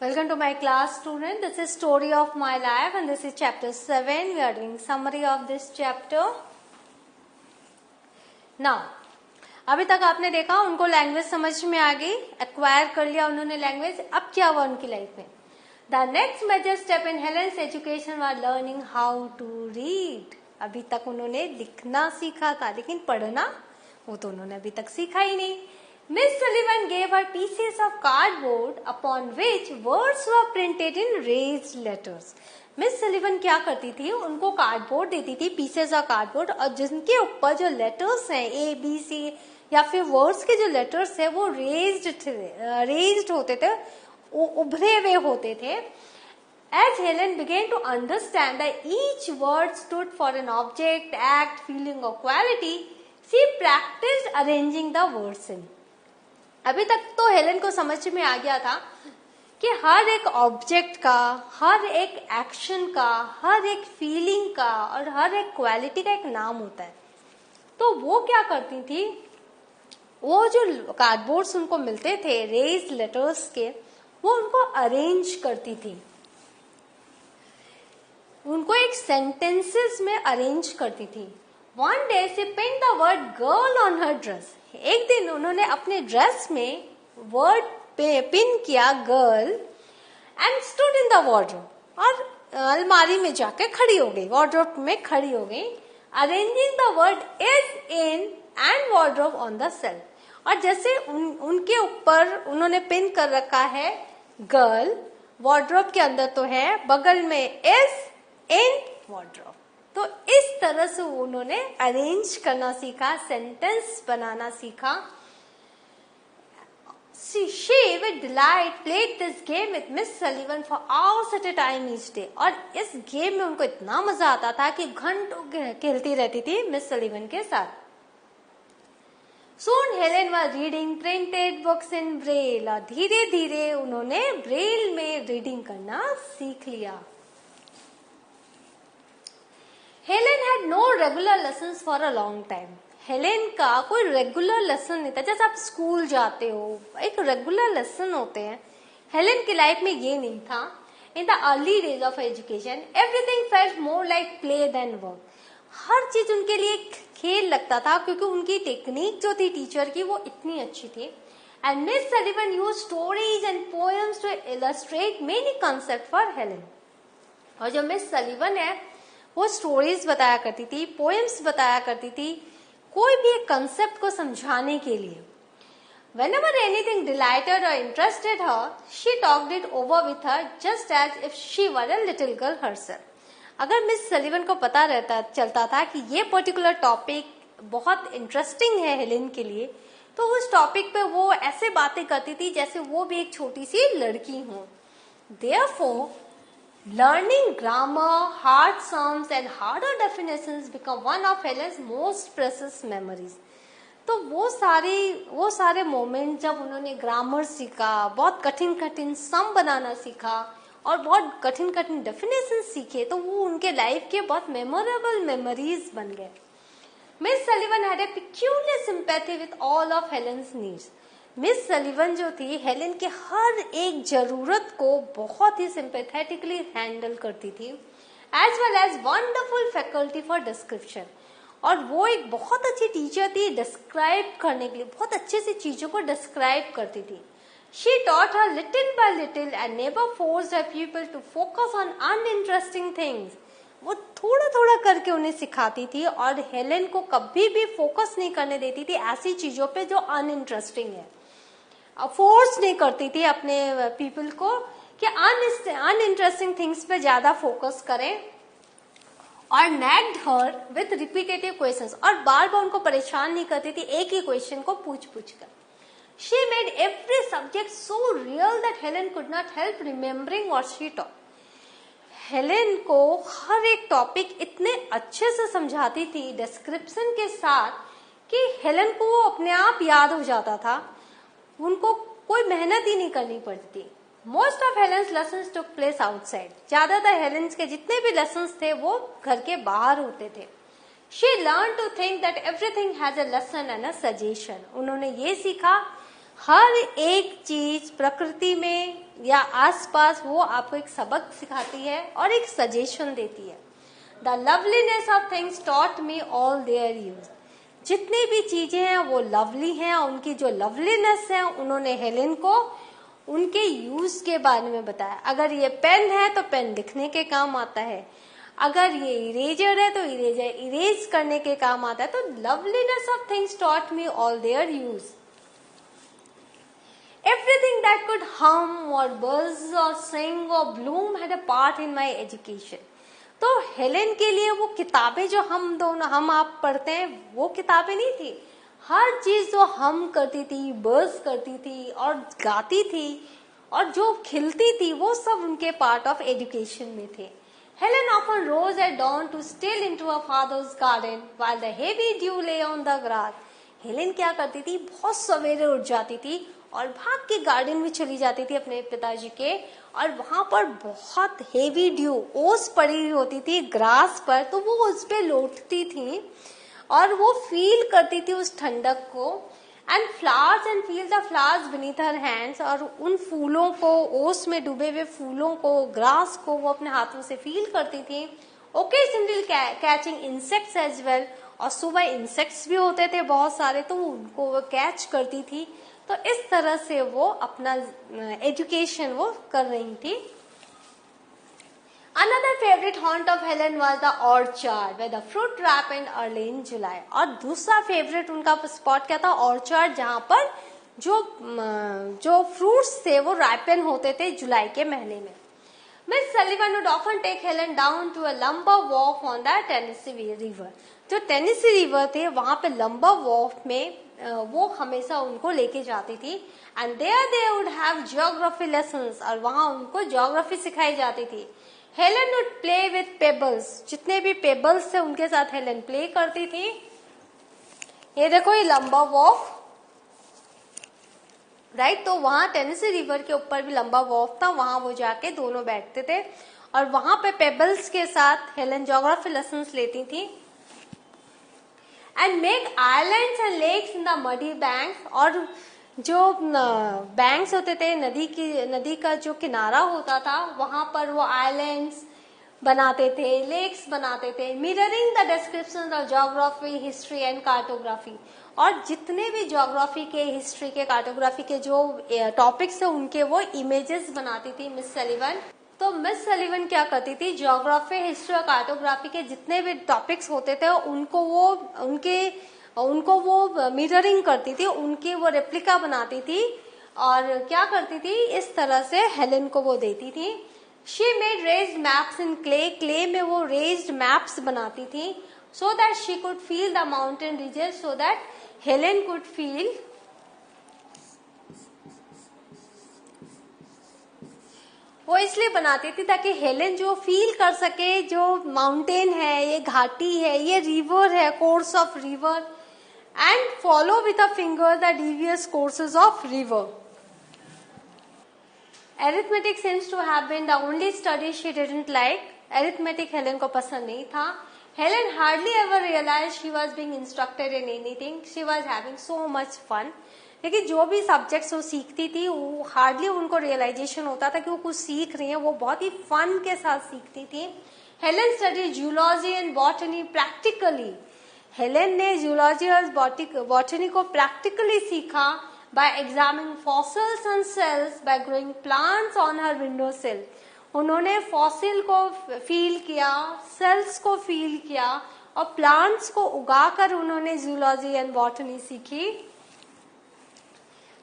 Welcome to my class, student. This is story of my life and this is chapter 7. We are doing summary of this chapter. Now, अभी तक आपने देखा उनको language समझ में आ गई, एक्वायर कर लिया उन्होंने लैंग्वेज. अब क्या हुआ उनकी लाइफ में? The next major step in Helen's education was learning how to read. अभी तक उन्होंने लिखना सीखा था, लेकिन पढ़ना वो तो उन्होंने अभी तक सीखा ही नहीं. Miss Sullivan gave her pieces of cardboard upon which words were printed in raised letters. Miss Sullivan क्या करती थी, उनको कार्डबोर्ड देती थी, पीसेस ऑफ कार्डबोर्ड, और जिनके ऊपर जो लेटर्स हैं A, B, C या फिर वर्ड्स के जो लेटर्स है वो रेज्ड होते थे, उभरे हुए होते थे. As Helen began to understand that each word stood for an object, act, feeling or quality, she practiced arranging the words in. अभी तक तो हेलेन को समझ में आ गया था कि हर एक ऑब्जेक्ट का, हर एक एक्शन का, हर एक फीलिंग का और हर एक क्वालिटी का एक नाम होता है. तो वो क्या करती थी, वो जो कार्डबोर्ड्स उनको मिलते थे रेज्ड लेटर्स के, वो उनको अरेंज करती थी, उनको एक सेंटेंसेस में अरेंज करती थी. One day she pinned the word girl on her dress. एक दिन उन्होंने अपने ड्रेस में वर्ड पिन किया girl and stood in the wardrobe, और अलमारी में जाके खड़ी हो गई, वार्डरोब में खड़ी हो गई. Arranging the word is in and wardrobe on the self. और जैसे उनके ऊपर उन्होंने पिन कर रखा है गर्ल, वार्डरोब के अंदर तो है, बगल में इज इन वार्डरोब. तो इस तरह से उन्होंने अरेंज करना सीखा, सेंटेंस बनाना सीखा. She with delight played this game with Miss Sullivan for hours at a time each day. और इस गेम में उनको इतना मजा आता था कि घंटों खेलती रहती थी मिस सलीवन के साथ. Soon Helen was reading printed books in Braille. और धीरे धीरे उन्होंने ब्रेल में रीडिंग करना सीख लिया. Helen had no regular lessons for a long time. Helen का कोई रेगुलर लेसन नहीं था. जैसे आप स्कूल जाते हो, एक रेगुलर लेसन होते हैं, हेलेन की लाइफ में ये नहीं था. In the early days of education everything felt more like play than work. हर चीज उनके लिए खेल लगता था, क्योंकि उनकी टेक्निक जो थी टीचर की वो इतनी अच्छी थी. And Miss Sullivan used stories and poems to illustrate many concept for Helen. और जो मिस सलीवन है वो स्टोरीज बताया करती थी, पोएम्स बताया करती थी, कोई भी एक कंसेप्ट को समझाने के लिए. Whenever anything delighted or interested her, she talked it over with her just as if she were a little girl herself. अगर मिस सलीवन को पता चलता था कि ये पर्टिकुलर टॉपिक बहुत इंटरेस्टिंग है हेलेन के लिए, तो उस टॉपिक पे वो ऐसे बातें करती थी जैसे वो भी एक छोटी सी लड़की हो. Therefore, learning grammar, hard sums and harder definitions become one of Helen's most precious memories. तो वो सारे मोमेंट जब उन्होंने ग्रामर सीखा, बहुत कठिन कठिन सम बनाना सीखा और बहुत कठिन कठिन डेफिनेशन सीखे, तो वो उनके लाइफ के बहुत मेमोरेबल मेमोरीज बन गए. Miss Sullivan had a peculiar sympathy with all of Helen's needs. Miss Sullivan जो थी हेलेन के हर एक जरूरत को बहुत ही सिंपैथेटिकली हैंडल करती थी, as well as wonderful faculty for description. और वो एक बहुत अच्छी टीचर थी डिस्क्राइब करने के लिए, बहुत अच्छे से चीजों को डिस्क्राइब करती थी. She taught her little by little and never forced her people to focus on uninteresting things. वो थोड़ा थोड़ा करके उन्हें सिखाती थी और हेलेन को कभी भी फोकस नहीं करने देती थी ऐसी चीजों पे जो अनइंटरेस्टिंग है. फोर्स नहीं करती थी अपने पीपल को कि अनइंटरेस्टिंग थिंग्स पे ज्यादा फोकस करें. और नेग्ड हर विथ रिपीटेटिव क्वेश्चंस, और बार बार उनको परेशान नहीं करती थी एक ही क्वेश्चन को पूछ कर. She made every subject so real that Helen could not help remembering what she taught. Helen को हर एक टॉपिक इतने अच्छे से समझाती थी डिस्क्रिप्शन के साथ कि हेलेन को वो अपने आप याद हो जाता था, उनको कोई मेहनत ही नहीं करनी पड़ती थी. Most of Helen's lessons took place outside. ज्यादातर हेलेन्स के जितने भी लेसन्स थे वो घर के बाहर होते थे. She learn to think that everything has a lesson and a suggestion. उन्होंने ये सीखा हर एक चीज प्रकृति में या आसपास वो आपको एक सबक सिखाती है और एक सजेशन देती है। The loveliness of things taught me all their use. जितनी भी चीजें हैं वो लवली हैं, उनकी जो लवलीनेस है उन्होंने हेलेन को उनके यूज के बारे में बताया। अगर ये पेन है तो पेन लिखने के काम आता है, अगर ये इरेजर है तो इरेजर इरेज करने के काम आता है। तो loveliness of things taught me all their use. Everything that could hum or buzz or sing or bloom had a part in my education. तो हेलेन के लिए वो किताबें जो हम आप पढ़ते हैं वो किताबें नहीं थी। हर चीज जो हम करती थी, बर्स करती थी और गाती थी और जो खिलती थी वो सब उनके पार्ट ऑफ एजुकेशन में थे। Helen often rose at dawn to steal into her father's garden while the heavy dew lay on the grass. Helen क्या करती थी, बहुत सवेरे उठ जाती थी और भाग के गार्डन में चली जाती थी अपने पिताजी के, और वहां पर बहुत हेवी ड्यू ओस पड़ी हुई होती थी ग्रास पर, तो वो उस पे लौटती थी और वो फील करती थी उस ठंडक को। And flowers and feel the flowers beneath her hands, और उन फूलों को, ओस में डूबे हुए फूलों को, ग्रास को वो अपने हाथों से फील करती थी। Occasionally catching insects as well, और सुबह इंसेक्ट्स भी होते थे बहुत सारे तो उनको वो कैच करती थी। तो इस तरह से वो अपना एजुकेशन वो कर रही थी। Another favorite haunt of Helen was the orchard where the fruit ripened early in July. और दूसरा फेवरेट उनका स्पॉट क्या था, ऑर्चर्ड, जहाँ पर जो फ्रूट्स थे वो राइपन होते थे जुलाई के महीने में। Miss Sullivan would often take Helen down to a lumber wharf on the Tennessee River. जो टेनेसी रिवर थे वहां पे लंबा वॉफ में वो हमेशा उनको लेके जाती थी। And there they would have geography lessons, और वहां उनको ज्योग्राफी सिखाई जाती थी। Helen would play with pebbles, जितने भी पेबल्स थे उनके साथ हेलन प्ले करती थी। ये देखो ये लंबा वॉफ, राइट, तो वहां टेनेसी रिवर के ऊपर भी लंबा वॉफ था, वहां वो जाके दोनों बैठते थे और वहां पे पेबल्स के साथ हेलन ज्योग्राफी लेसन्स लेती थी। And make islands and lakes in the muddy banks, और जो बैंक्स होते थे, नदी का जो किनारा होता था वहां पर वो आइलैंड्स बनाते थे, लेक्स बनाते थे। Mirroring the description of geography, history and cartography, और जितने भी ज्योग्राफी के, हिस्ट्री के, कार्टोग्राफी के जो टॉपिक्स है उनके वो इमेजेस बनाती थी मिस सलीवन। तो मिस सलीवन क्या करती थी, ज्योग्राफी, हिस्ट्री और कार्टोग्राफी के जितने भी टॉपिक्स होते थे उनको वो मिररिंग करती थी, उनके वो रेप्लिका बनाती थी और क्या करती थी, इस तरह से हेलेन को वो देती थी। She made raised maps in clay में वो रेज्ड मैप्स बनाती थी, so that she could feel the mountain ridges, so that Helen could feel. वो इसलिए बनाती थी ताकि हेलेन जो फील कर सके, जो माउंटेन है, ये घाटी है, ये रिवर है, course of river, and follow with a finger the devious courses of river. Arithmetic seems to have been the only study she didn't like. Arithmetic Helen को पसंद नहीं था। Helen hardly ever realized she was being instructed in anything. She was having so much fun. लेकिन जो भी subjects वो सीखती थी वो हार्डली उनको रियलाइजेशन होता था कि वो कुछ सीख रही है, वो बहुत ही फन के साथ सीखती थी। Helen study zoology and botany practically. Helen ने जूलॉजी और बॉटनी को प्रैक्टिकली सीखा by examining fossils and cells by growing plants on her windowsill. उन्होंने फॉसिल को फील किया, सेल्स को फील किया और प्लांट्स को उगाकर उन्होंने जूलॉजी एंड बॉटनी सीखी।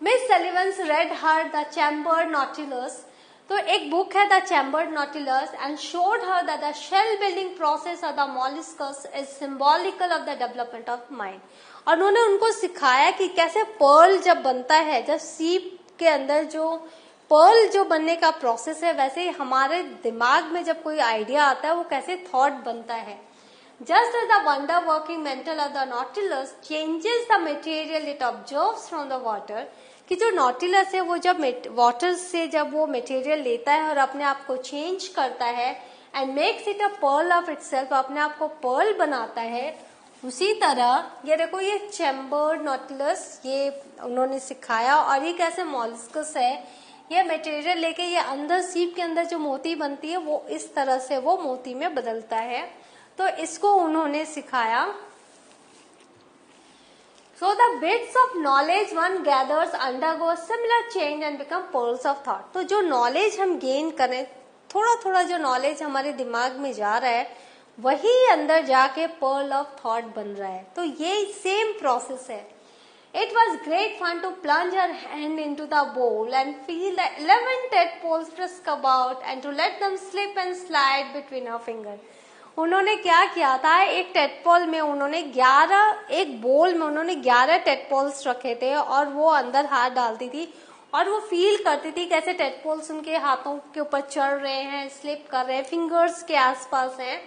Miss Sullivan's read her the chambered nautilus, तो एक बुक है the chambered nautilus, and showed her that the shell building process of the molluscs is symbolical of the development of mind. और उन्होंने उनको सिखाया कि कैसे पर्ल जब बनता है, जब सीप के अंदर जो पर्ल जो बनने का प्रोसेस है, वैसे ही हमारे दिमाग में जब कोई आइडिया आता है वो कैसे थॉट बनता है। Just as the wonder working mantle of the nautilus changes the material it observes from the water, कि जो नॉटिलस है वो जब वाटर से जब वो मटेरियल लेता है और अपने आप को चेंज करता है and makes it a pearl of itself, अपने आप को पर्ल बनाता है, उसी तरह ये देखो, ये चैम्बर्ड नॉटुलस ये उन्होंने सिखाया, और ये कैसे मॉलस्कस है, ये मटेरियल लेके ये अंदर सीप के अंदर जो मोती बनती है वो इस तरह से वो मोती में बदलता है, तो इसको उन्होंने सिखाया। So the bits of knowledge one gathers undergo similar change and become pearls of thought. तो जो नॉलेज हम गेन करें, थोड़ा थोड़ा जो नॉलेज हमारे दिमाग में जा रहा है वही अंदर जाके पर्ल ऑफ थॉट बन रहा है। तो ये सेम प्रोसेस है। It was great fun to plunge her hand into the bowl and feel the 11 tadpoles frisk about and to let them slip and slide between her fingers. उन्होंने क्या किया था, एक टेडपोल में उन्होंने 11, एक बोल में उन्होंने 11 टेडपोल्स रखे थे और वो अंदर हाथ डालती थी और वो फील करती थी कैसे टेडपोल्स उनके हाथों के ऊपर चढ़ रहे हैं, स्लिप कर रहे हैं, फिंगर्स के आसपास हैं,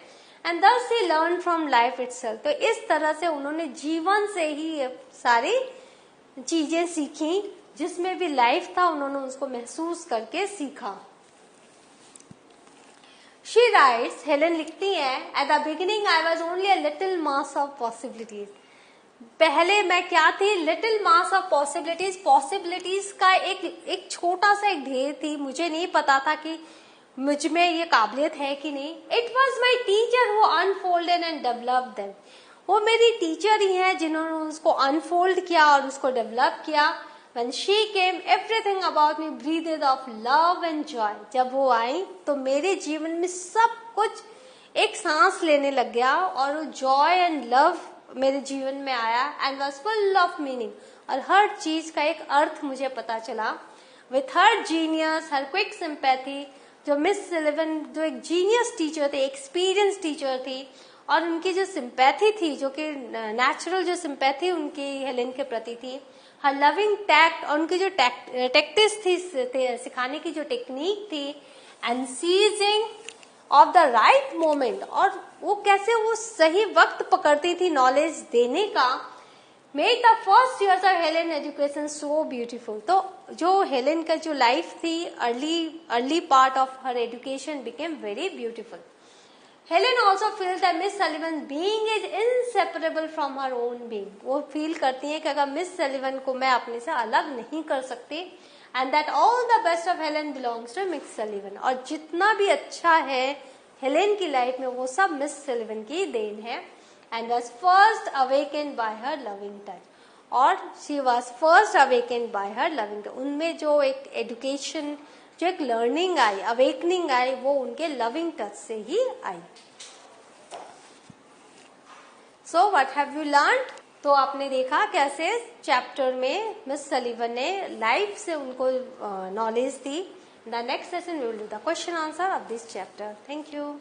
and thus he learned from life itself. तो इस तरह से उन्होंने जीवन से ही सारी चीजें सीखी, जिसमें भी लाइफ था उन्होंने उसको महसूस करके सीखा। She writes, हेलेन लिखती है, at the beginning I was only a little mass of possibilities. पहले मैं क्या थी, little mass of possibilities, possibilities का एक छोटा सा एक ढेर थी। मुझे नहीं पता था कि मुझ में ये काबिलियत है कि नहीं। It was my teacher who unfolded and develop them. वो मेरी टीचर ही है जिन्होंने उसको अनफोल्ड किया और उसको डेवलप किया। When she came, everything about me breathed of love and joy. जब वो आई तो मेरे जीवन में सब कुछ एक सांस लेने लग गया और वो जॉय एंड लव मेरे जीवन में आया and was full of meaning. और हर चीज का एक अर्थ मुझे पता चला। With her genius, her quick sympathy, जो मिस सलिवन जो एक जीनियस टीचर थे, एक्सपीरियंस टीचर थी, और उनकी जो सिंपैथी थी, जो कि नेचुरल जो सिंपैथी उनकी हेलेन के प्रति थी, हर लविंग टैक्ट, और उनकी जो टैक्टिस थी, सिखाने की जो टेक्निक थी, and seizing of the right moment, और वो कैसे वो सही वक्त पकड़ती थी नॉलेज देने का, made the first years of Helen education so beautiful. तो जो हेलेन का जो लाइफ थी, early part of her education became very beautiful. Helen also feels that Miss Sullivan's being is inseparable from her own being. वो feel करती है कि अगर मिस सलिवन को मैं अपने से अलग नहीं कर सकती, and that all the best of Helen belongs to Miss Sullivan. और जितना भी अच्छा है हेलेन की लाइफ में वो सब मिस सलिवन की देन है। And was first awakened by her loving touch. और she was first awakened by her loving touch. उनमें जो एक एजुकेशन, जो एक लर्निंग आई, अवेकनिंग आई, वो उनके लविंग टच से ही आई। So what have you learned? तो आपने देखा कैसे चैप्टर में मिस सलिवन ने लाइफ से उनको नॉलेज दी। The next session we will do the question answer of this chapter. Thank you.